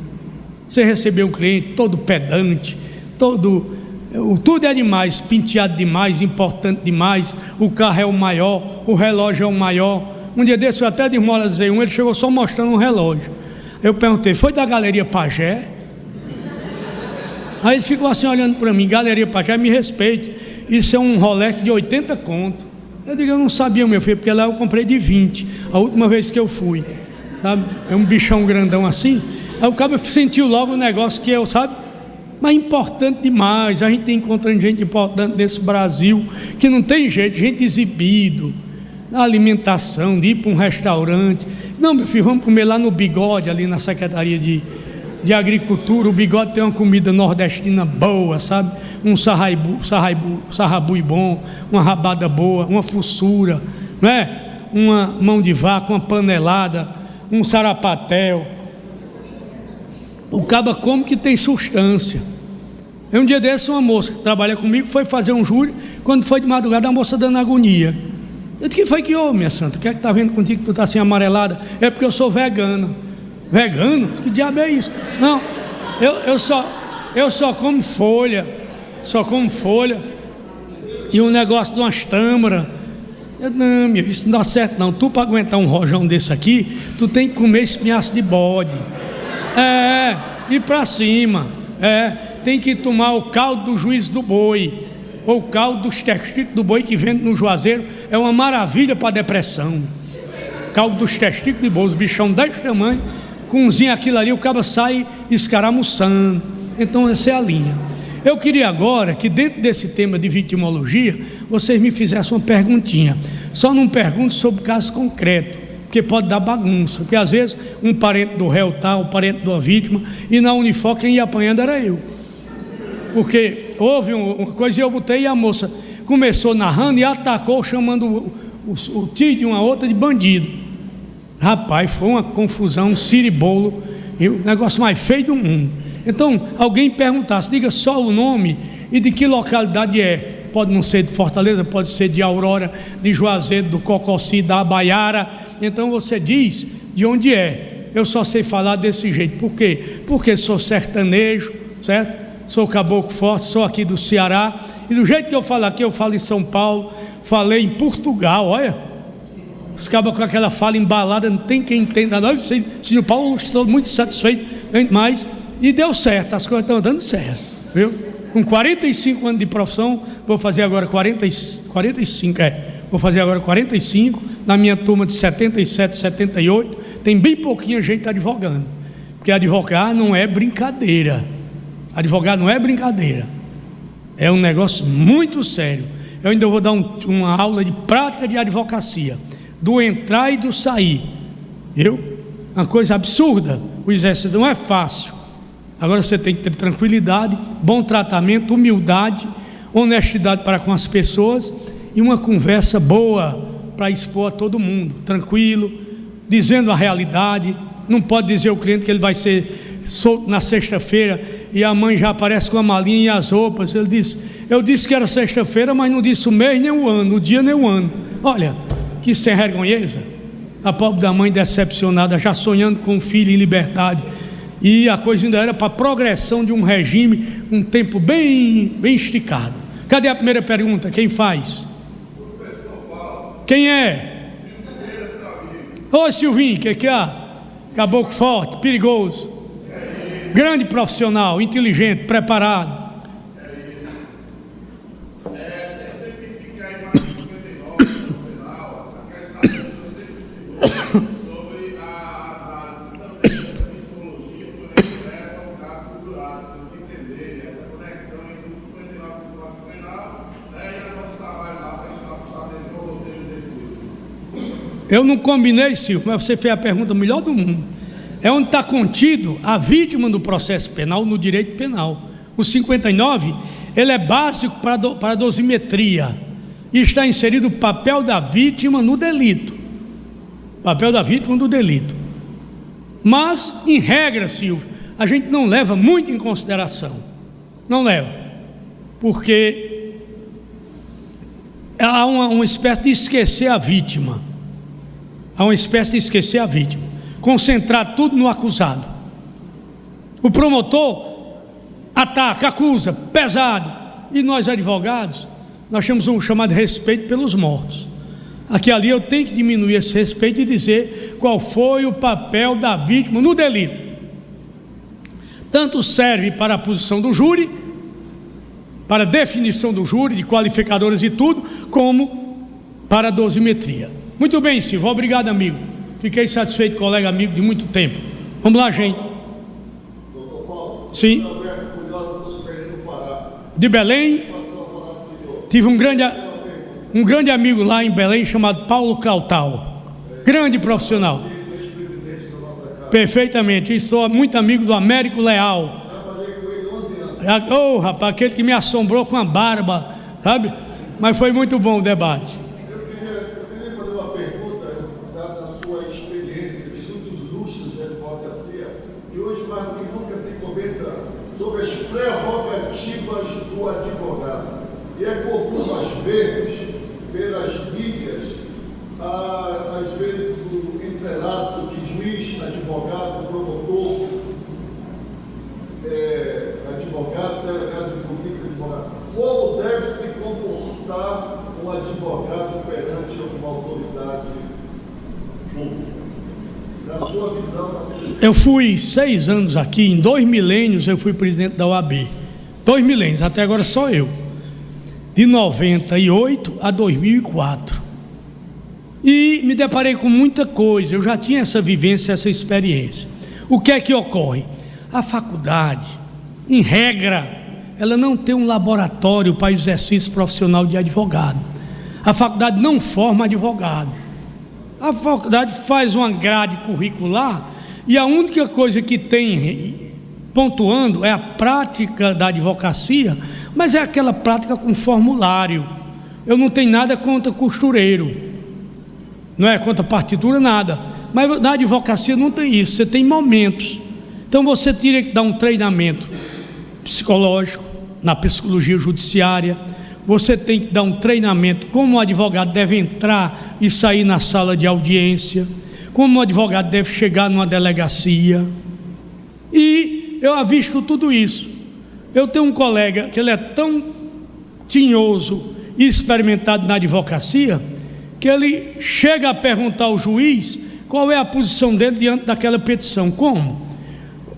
Você recebeu um cliente todo pedante, tudo é demais, penteado demais, importante demais, o carro é o maior, o relógio é o maior. Um dia desse eu até desmoralizei ele chegou só mostrando um relógio. Eu perguntei: foi da Galeria Pajé? Aí ele ficou assim olhando para mim: Galeria Pajé, me respeite, isso é um Rolex de 80 conto. Eu digo: eu não sabia, meu filho, porque lá eu comprei de 20, a última vez que eu fui, sabe? É um bichão grandão assim. Aí o cara sentiu logo o negócio que eu, sabe? Mas importante demais. A gente tem encontrando gente importante nesse Brasil, que não tem jeito, gente exibido na alimentação, de ir para um restaurante. Não, meu filho, vamos comer lá no Bigode, ali na Secretaria de agricultura, o Bigode tem uma comida nordestina boa, sabe? Um sarrabui bom, uma rabada boa, uma fuçura, não é? Uma mão de vaca, uma panelada, um sarapatel. O caba come que tem substância. Um dia desse, uma moça que trabalha comigo foi fazer um júri. Quando foi de madrugada, a moça dando agonia. Eu disse: que foi que houve, minha santa? O que é que está vendo contigo que tu está assim amarelada? É porque eu sou vegana. Vegano? Que diabo é isso? Não, eu só como folha. Só como folha. E um negócio de umas tâmaras. Não, meu, isso não dá certo não. Tu, para aguentar um rojão desse aqui, tu tem que comer espinhaço de bode. Ir para cima. Tem que tomar o caldo do juízo do boi, ou o caldo dos testículos do boi que vende no Juazeiro. É uma maravilha para depressão. Caldo dos testículos de boi, os bichão desse tamanho, cozinha aquilo ali, o cabo sai escaramuçando. Então essa é a linha. Eu queria agora que dentro desse tema de vitimologia, vocês me fizessem uma perguntinha. Só não pergunte sobre caso concreto, porque pode dar bagunça, porque às vezes um parente do réu tá, um parente de uma vítima, e na Unifor quem ia apanhando era eu. Porque houve uma coisa e eu botei, e a moça começou narrando e atacou, chamando o tio de uma outra de bandido. Rapaz, foi uma confusão, um ciribolo, e o negócio mais feio do mundo. Então, alguém perguntasse, diga só o nome e de que localidade é. Pode não ser de Fortaleza, pode ser de Aurora, de Juazeiro, do Cococi, da Abaiara. Então você diz de onde é. Eu só sei falar desse jeito. Por quê? Porque sou sertanejo, certo? Sou caboclo forte, sou aqui do Ceará. E do jeito que eu falo aqui, eu falo em São Paulo, falei em Portugal, olha. Os cabas com aquela fala embalada, não tem quem entenda. Senhor Paulo, estou muito satisfeito, mas... E deu certo, as coisas estão dando certo, viu? Com 45 anos de profissão, vou fazer agora 45, vou fazer agora 45, na minha turma de 77, 78, tem bem pouquinha gente advogando, porque advogar não é brincadeira, advogar não é brincadeira, é um negócio muito sério. Eu ainda vou dar uma aula de prática de advocacia, do entrar e do sair, viu? Uma coisa absurda, o exercício não é fácil. Agora você tem que ter tranquilidade, bom tratamento, humildade, honestidade para com as pessoas e uma conversa boa para expor a todo mundo, tranquilo, dizendo a realidade. Não pode dizer ao cliente que ele vai ser solto na sexta-feira e a mãe já aparece com a malinha e as roupas. Eu disse que era sexta-feira, mas não disse o mês nem o ano, o dia nem o ano. Olha, que sem vergonheza. A pobre da mãe decepcionada, já sonhando com o filho em liberdade. E a coisa ainda era para progressão de um regime, um tempo bem esticado. Cadê a primeira pergunta? Quem faz? Quem é? Ô Silvinho, que é? Caboclo forte, perigoso, grande profissional, inteligente, preparado. Eu não combinei, Silvio, mas você fez a pergunta melhor do mundo. É onde está contido a vítima do processo penal no direito penal. O 59, ele é básico para a dosimetria. E está inserido o papel da vítima no delito. Papel da vítima no delito. Mas, em regra, Silvio, a gente não leva muito em consideração. Não leva. Porque há uma espécie de esquecer a vítima. Há uma espécie de esquecer a vítima, concentrar tudo no acusado. O promotor ataca, acusa, pesado. E nós advogados, nós temos um chamado respeito pelos mortos. Aqui ali eu tenho que diminuir esse respeito e dizer qual foi o papel da vítima no delito. Tanto serve para a posição do júri, para a definição do júri, de qualificadores e tudo, como para a dosimetria. Muito bem, Silvio, obrigado, amigo. Fiquei satisfeito, colega amigo, de muito tempo. Vamos lá, gente. Doutor Paulo, sim. De Belém. Tive um grande amigo lá em Belém chamado Paulo Clautal. Grande profissional. Perfeitamente, e sou muito amigo do Américo Leal. Trabalhei com ele 11 anos. Ô, rapaz, aquele que me assombrou com a barba, sabe? Mas foi muito bom o debate. Eu queria fazer uma pergunta, usada na sua experiência de muitos lustres de advocacia, e hoje mais do que nunca se comenta sobre as prerrogativas do advogado. E é comum, às vezes, pelas mídias, às vezes o entrelaço de juiz, advogado, promotor, advogado, delegado de polícia, advogado. Como deve se comportar um advogado perante uma autoridade pública? Na sua visão, na sua... Eu fui 6 anos aqui, em 2 milênios eu fui presidente da OAB. 2 milênios, até agora só eu. De 98 a 2004. E me deparei com muita coisa, eu já tinha essa vivência, essa experiência. O que é que ocorre? A faculdade, em regra, ela não tem um laboratório para exercício profissional de advogado. A faculdade não forma advogado. A faculdade faz uma grade curricular e a única coisa que tem pontuando é a prática da advocacia, mas é aquela prática com formulário. Eu não tenho nada contra costureiro, não é contra partitura, nada, mas na advocacia não tem isso, você tem momentos. Então você teria que dar um treinamento psicológico na psicologia judiciária, você tem que dar um treinamento como o advogado deve entrar e sair na sala de audiência, como o advogado deve chegar numa delegacia. E eu avisto tudo isso. Eu tenho um colega que ele é tão tinhoso e experimentado na advocacia que ele chega a perguntar ao juiz qual é a posição dele diante daquela petição. Como?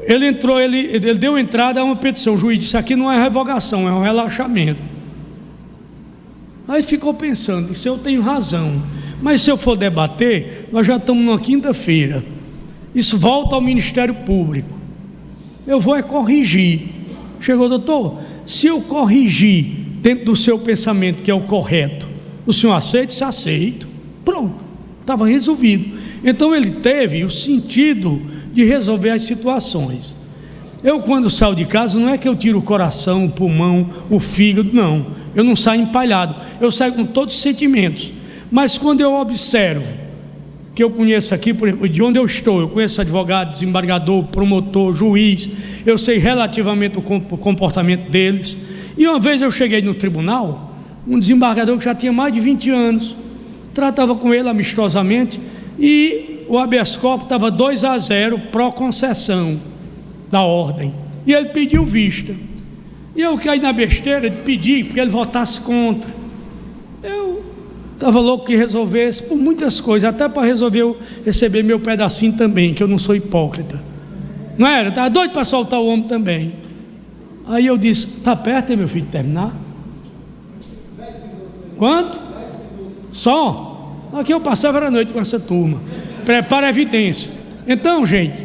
Ele entrou, ele deu entrada a uma petição. O juiz disse: aqui não é revogação, é um relaxamento. Aí ficou pensando: isso eu tenho razão, mas se eu for debater, nós já estamos numa quinta-feira, isso volta ao Ministério Público, eu vou corrigir. Chegou: doutor, se eu corrigir dentro do seu pensamento que é o correto, o senhor aceita? Se aceito. Pronto, estava resolvido. Então ele teve o sentido de resolver as situações. Eu, quando saio de casa, não é que eu tiro o coração, o pulmão, o fígado, não. Eu não saio empalhado, eu saio com todos os sentimentos. Mas quando eu observo, que eu conheço aqui, por exemplo, de onde eu estou, eu conheço advogado, desembargador, promotor, juiz, eu sei relativamente o comportamento deles. E uma vez eu cheguei no tribunal, um desembargador que já tinha mais de 20 anos, tratava com ele amistosamente, e o habeas corpus estava 2-0 pró-concessão da ordem, e ele pediu vista. E eu caí na besteira de pedir, porque ele votasse contra. Eu estava louco que resolvesse, por muitas coisas, até para resolver eu receber meu pedacinho também, que eu não sou hipócrita. Não era? Estava doido para soltar o homem também. Aí eu disse: está perto, hein, meu filho, de terminar? 10 minutos. Quanto? 10 minutos. Só? Aqui eu passava a noite com essa turma. Prepara a evidência. Então, gente,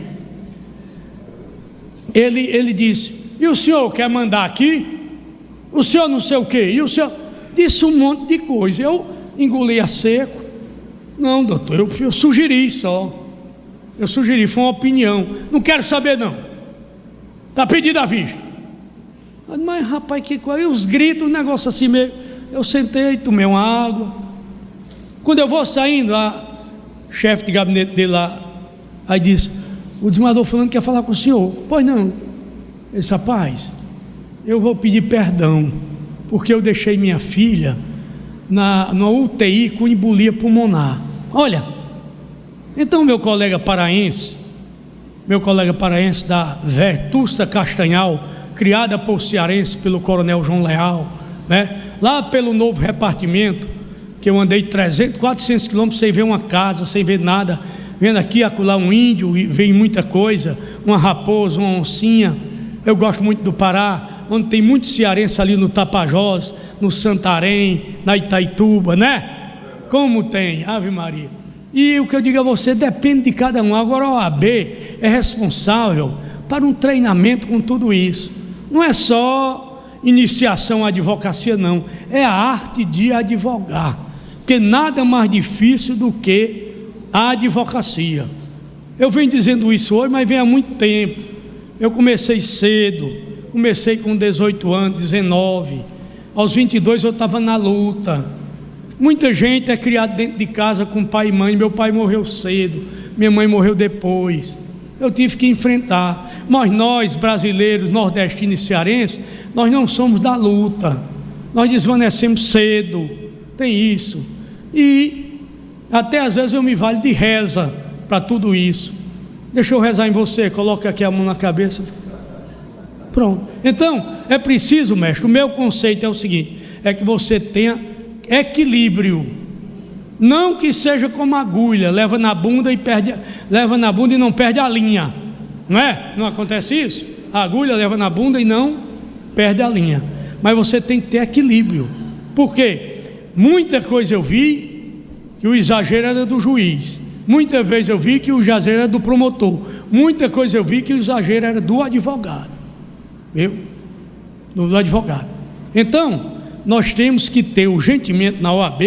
ele disse: e o senhor quer mandar aqui? O senhor não sei o quê? E o senhor disse um monte de coisa. Eu engoli a seco. Não, doutor, eu sugeri só. Eu sugeri, foi uma opinião. Não quero saber, não. Está pedido a vista. Mas rapaz, que coisa. E os gritos, um negócio assim meio. Eu sentei, tomei uma água. Quando eu vou saindo, a chefe de gabinete dele lá, aí disse: o desembargador fulano quer falar com o senhor. Pois não. Ele disse: rapaz, eu vou pedir perdão, porque eu deixei minha filha na UTI com embolia pulmonar. Olha, então meu colega paraense da Vetusta Castanhal, criada por cearense pelo coronel João Leal, né? Lá pelo novo repartimento, que eu andei 300, 400 quilômetros sem ver uma casa, sem ver nada, vendo aqui, acolá um índio, e veio muita coisa, uma raposa, uma oncinha. Eu gosto muito do Pará, onde tem muito cearense ali no Tapajós, no Santarém, na Itaituba, né? Como tem, Ave Maria. E o que eu digo a você, depende de cada um. Agora a OAB é responsável para um treinamento com tudo isso. Não é só iniciação à advocacia, não. É a arte de advogar. Porque nada mais difícil do que a advocacia. Eu venho dizendo isso hoje, mas vem há muito tempo. Eu comecei cedo, comecei com 18 anos, 19. Aos 22 eu estava na luta. Muita gente é criada dentro de casa com pai e mãe. Meu pai morreu cedo, minha mãe morreu depois. Eu tive que enfrentar. Mas nós, brasileiros, nordestinos e cearenses, nós não somos da luta. Nós desvanecemos cedo. Tem isso. E até às vezes eu me valho de reza para tudo isso. Deixa eu rezar em você. Coloca aqui a mão na cabeça. Pronto. Então, é preciso, mestre, o meu conceito é o seguinte: é que você tenha equilíbrio. Não que seja como agulha, leva na bunda e não perde a linha. Não é? Não acontece isso? A agulha leva na bunda e não perde a linha. Mas você tem que ter equilíbrio. Por quê? Muita coisa eu vi que o exagero era do juiz. Muitas vezes eu vi que o exagero era do promotor. Muita coisa eu vi que o exagero era do advogado. Viu? Do advogado. Então, nós temos que ter urgentemente na OAB,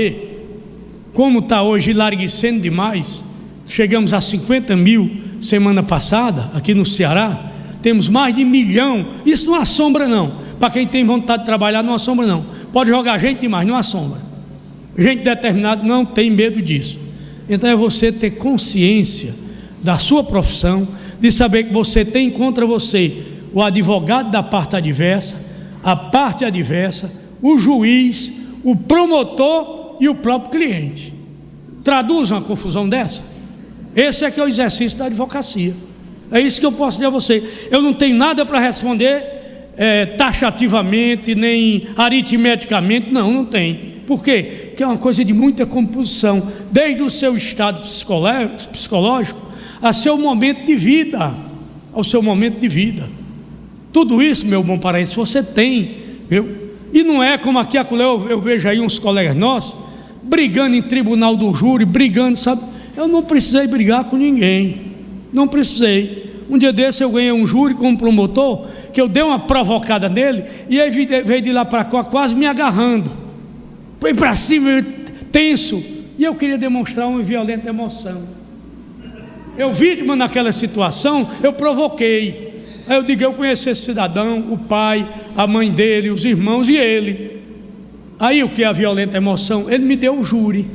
como está hoje larguecendo demais. Chegamos a 50 mil semana passada, aqui no Ceará. Temos mais de 1 milhão. Isso não assombra não. Para quem tem vontade de trabalhar, não assombra não. Pode jogar gente demais, não assombra. Gente determinada não tem medo disso. Então é você ter consciência da sua profissão, de saber que você tem contra você o advogado da parte adversa, a parte adversa, o juiz, o promotor e o próprio cliente. Traduz uma confusão dessa? Esse é que é o exercício da advocacia. É isso que eu posso dizer a você. Eu não tenho nada para responder taxativamente, nem aritmeticamente. Não tem. Por quê? Porque é uma coisa de muita composição, desde o seu estado psicológico a seu momento de vida, ao seu momento de vida. Tudo isso, meu bom paraense, você tem, viu? E não é como aqui acolá eu vejo aí uns colegas nossos brigando em tribunal do júri, brigando, sabe? Eu não precisei brigar com ninguém, não precisei. Um dia desse eu ganhei um júri com um promotor, que eu dei uma provocada nele, e ele veio de lá para cá quase me agarrando, foi para cima, tenso, e eu queria demonstrar uma violenta emoção. Eu vítima naquela situação, eu provoquei. Aí eu digo, eu conheci esse cidadão, o pai, a mãe dele, os irmãos e ele. Aí o que é a violenta emoção? Ele me deu o júri.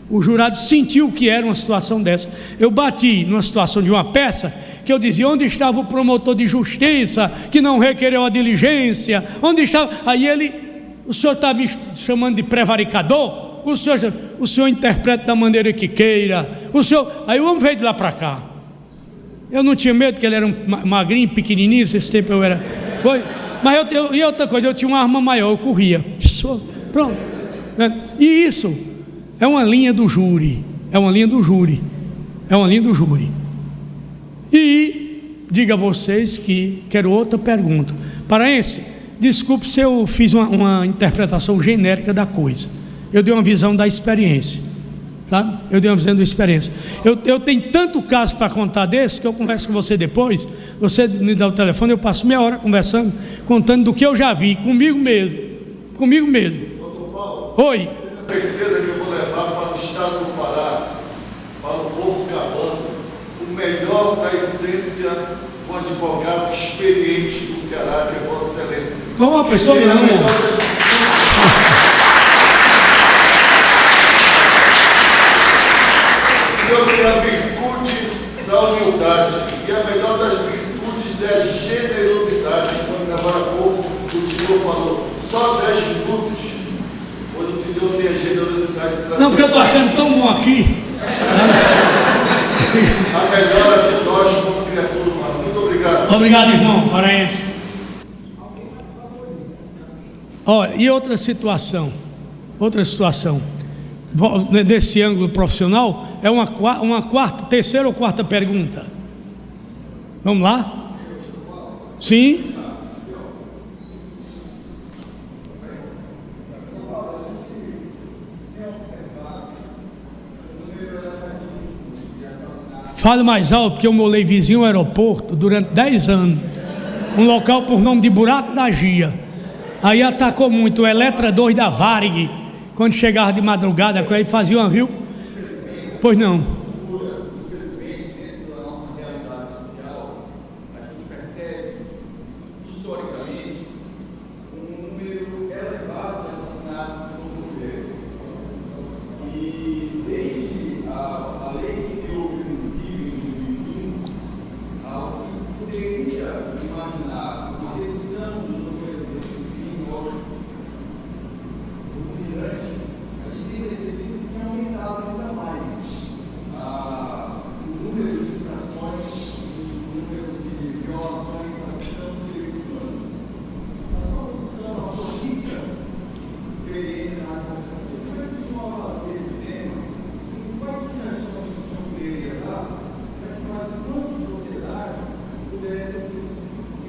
O jurado sentiu que era uma situação dessa. Eu bati numa situação de uma peça, que eu dizia, onde estava o promotor de justiça, que não requereu a diligência? Onde estava? Aí ele, o senhor está me chamando de prevaricador? O senhor interpreta da maneira que queira. Aí o homem veio de lá para cá. Eu não tinha medo, que ele era um magrinho, pequenininho, esse tempo eu era. Mas e outra coisa, eu tinha uma arma maior, eu corria. Pronto. E isso é uma linha do júri. É uma linha do júri. É uma linha do júri. E digo a vocês que quero outra pergunta. Paraense, desculpe se eu fiz uma interpretação genérica da coisa. Eu dei uma visão da experiência. Sabe? Eu dei uma visão da experiência. Eu tenho tanto caso para contar desse, que eu converso com você depois. Você me dá o telefone, eu passo meia hora conversando, contando do que eu já vi, comigo mesmo. Comigo mesmo. Doutor Paulo, oi. tenho certeza que eu vou levar para o estado do Pará, para o povo cabano, o melhor da essência do advogado experiente do Ceará, que é Vossa Excelência. Como uma pessoa não. O senhor tem a virtude da humildade, e a melhor das virtudes é a generosidade. Quando agora há pouco o senhor falou só 10 minutos, pois o senhor tem a generosidade de trazer. Não, porque eu estou achando tão bom aqui. A melhora de nós como criatura humana. Muito obrigado. Obrigado, irmão paraense. Olha, e outra situação, nesse ângulo profissional, é uma terceira ou quarta pergunta. Vamos lá? Sim. Fale mais alto, porque eu morei vizinho ao aeroporto durante 10 anos. Um local por nome de Buraco da Gia. Aí atacou muito o Eletra 2 da Varig. Quando chegava de madrugada, aí fazia uma, viu? Pois não. imaginar uma redução do número desse vinho dominante, a gente tem percebido que tem aumentado ainda mais o número de infrações, o número de violações à questão dos direitos humanos. A sua produção, a sua rica experiência na advocacia, como é que o senhor vê esse tema? E quais sugestões o senhor poderia dar para que nós, enquanto sociedade, pudéssemos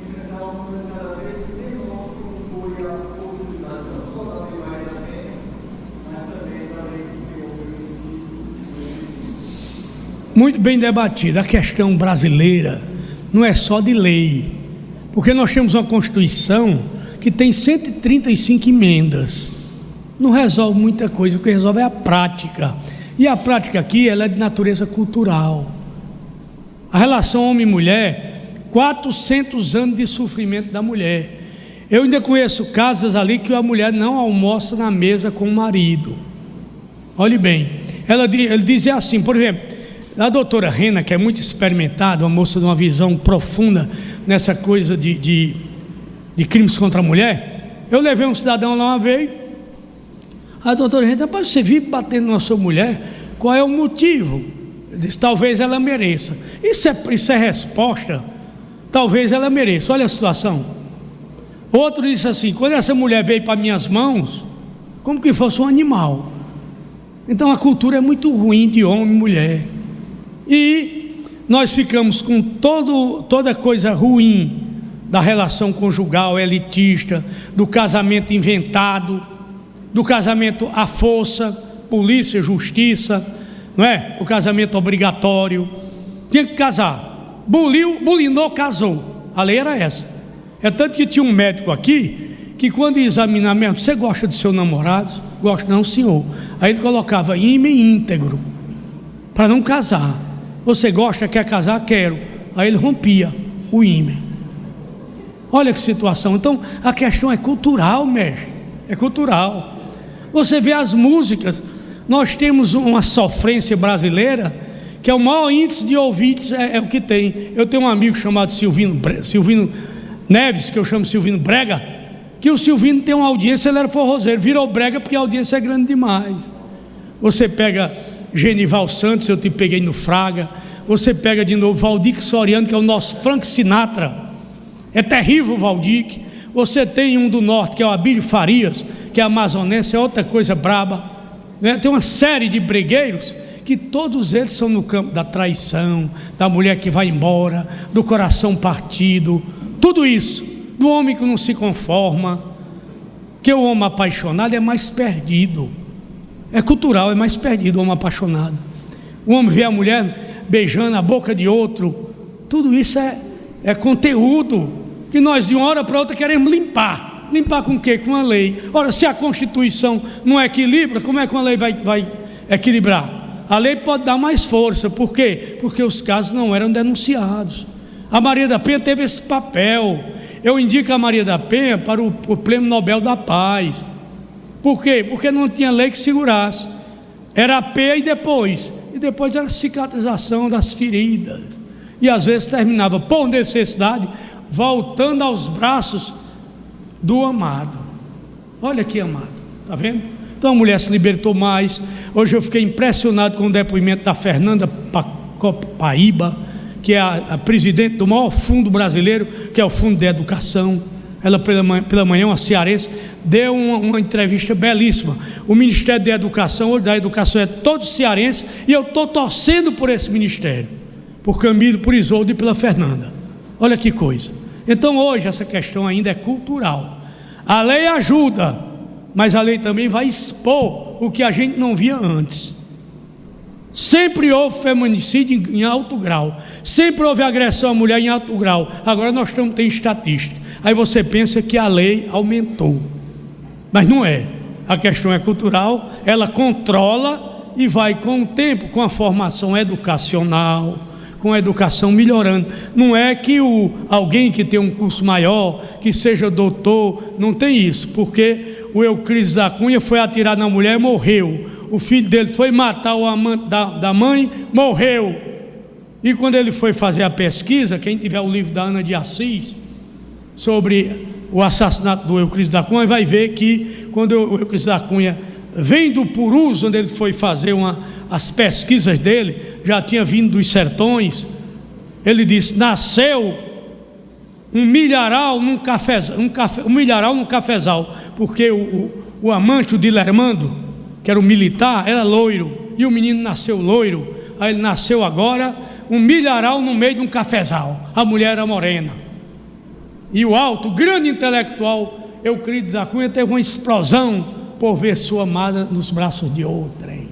enfrentar uma coisa cada vez menor, como foi a possibilidade não só da Lei Maria da Penha, mas também da lei que criou o feminicídio. Muito bem debatida. A questão brasileira não é só de lei, porque nós temos uma Constituição que tem 135 emendas. Não resolve muita coisa, o que resolve é a prática. E a prática aqui, ela é de natureza cultural. A relação homem e mulher, 400 anos de sofrimento da mulher. Eu ainda conheço casas ali que a mulher não almoça na mesa com o marido. Olhe bem, ele dizia assim, por exemplo, a doutora Rena, que é muito experimentada, uma moça de uma visão profunda nessa coisa de crimes contra a mulher. Eu levei um cidadão lá uma vez, a doutora Rena, rapaz, você vive batendo na sua mulher, qual é o motivo? Eu disse, talvez ela mereça. Isso é resposta, talvez ela mereça. Olha a situação. Outro disse assim, quando essa mulher veio para minhas mãos, como que fosse um animal. Então a cultura é muito ruim de homem e mulher, e nós ficamos com toda coisa ruim da relação conjugal elitista, do casamento inventado, do casamento à força, polícia, justiça, não é? O casamento obrigatório, tinha que casar, bulinou, casou, a lei era essa. É tanto que tinha um médico aqui, que quando ia examinar mesmo, você gosta do seu namorado? Gosto não, senhor. Aí ele colocava ímã íntegro, para não casar. Você gosta, quer casar? Quero. Aí ele rompia o ímã. Olha que situação. Então a questão é cultural, mestre, é cultural. Você vê as músicas, nós temos uma sofrência brasileira, que é o maior índice de ouvintes, é o que tem. Eu tenho um amigo chamado Silvino Neves, que eu chamo Silvino Brega, que o Silvino tem uma audiência, ele era forrozeiro, virou brega porque a audiência é grande demais. Você pega Genival Santos, eu te peguei no Fraga, você pega de novo Valdir Soriano, que é o nosso Frank Sinatra, é terrível o Valdir. Você tem um do norte, que é o Abílio Farias, que é amazonense, é outra coisa braba, né? Tem uma série de bregueiros, que todos eles são no campo da traição, da mulher que vai embora, do coração partido, tudo isso, do homem que não se conforma, que o homem apaixonado é mais perdido, é cultural, é mais perdido o homem apaixonado. O homem vê a mulher beijando a boca de outro, tudo isso é conteúdo que nós de uma hora para outra queremos limpar com o quê? Com a lei. Ora, se a Constituição não equilibra, como é que uma lei vai equilibrar? A lei pode dar mais força, por quê? Porque os casos não eram denunciados. A Maria da Penha teve esse papel. Eu indico a Maria da Penha para o Prêmio Nobel da Paz. Por quê? Porque não tinha lei que segurasse. Era a Penha e depois era a cicatrização das feridas. E às vezes terminava por necessidade, voltando aos braços do amado. Olha aqui, amado, está vendo? Então a mulher se libertou mais. Hoje eu fiquei impressionado com o depoimento da Fernanda Paíba, que é a presidente do maior fundo brasileiro, que é o Fundo de Educação. Ela pela manhã, uma cearense, deu uma entrevista belíssima. O Ministério da Educação, hoje da Educação é todo cearense, e eu estou torcendo por esse ministério, por Camilo, por Isoldo e pela Fernanda. Olha que coisa. Então hoje essa questão ainda é cultural. A lei ajuda, mas a lei também vai expor o que a gente não via antes. Sempre houve feminicídio em alto grau, sempre houve agressão à mulher em alto grau. Agora nós temos estatística. Aí você pensa que a lei aumentou, mas não é. A questão é cultural, ela controla e vai com o tempo, com a formação educacional, com a educação melhorando. Não é que alguém que tem um curso maior, que seja doutor, não tem isso, porque o Euclides da Cunha foi atirar na mulher e morreu. O filho dele foi matar o amante da mãe, morreu. E quando ele foi fazer a pesquisa, quem tiver o livro da Ana de Assis, sobre o assassinato do Euclides da Cunha, vai ver que quando o Euclides da Cunha vem do Purus, onde ele foi fazer as pesquisas dele, já tinha vindo dos sertões. Ele disse: nasceu um milharal num cafezal, porque o amante, o Dilermando, que era o militar, era loiro, e o menino nasceu loiro. Aí ele nasceu agora um milharal no meio de um cafezal. A mulher era morena. E o alto, grande intelectual Euclides da Cunha teve uma explosão por ver sua amada nos braços de outrem.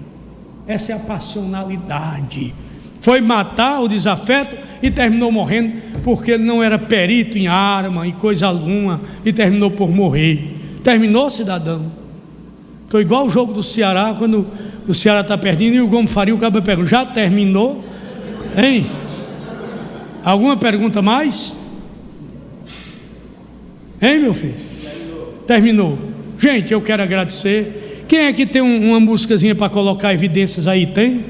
Essa é a passionalidade. Foi matar o desafeto e terminou morrendo, porque ele não era perito em arma e coisa alguma, e terminou por morrer. Terminou, cidadão? Estou igual o jogo do Ceará, quando o Ceará está perdendo e o Gomes Faria, o cabo pergunta: já terminou? Hein? Alguma pergunta mais? Hein, meu filho? Terminou. Gente, eu quero agradecer. Quem é que tem uma músicazinha para colocar evidências aí? Tem?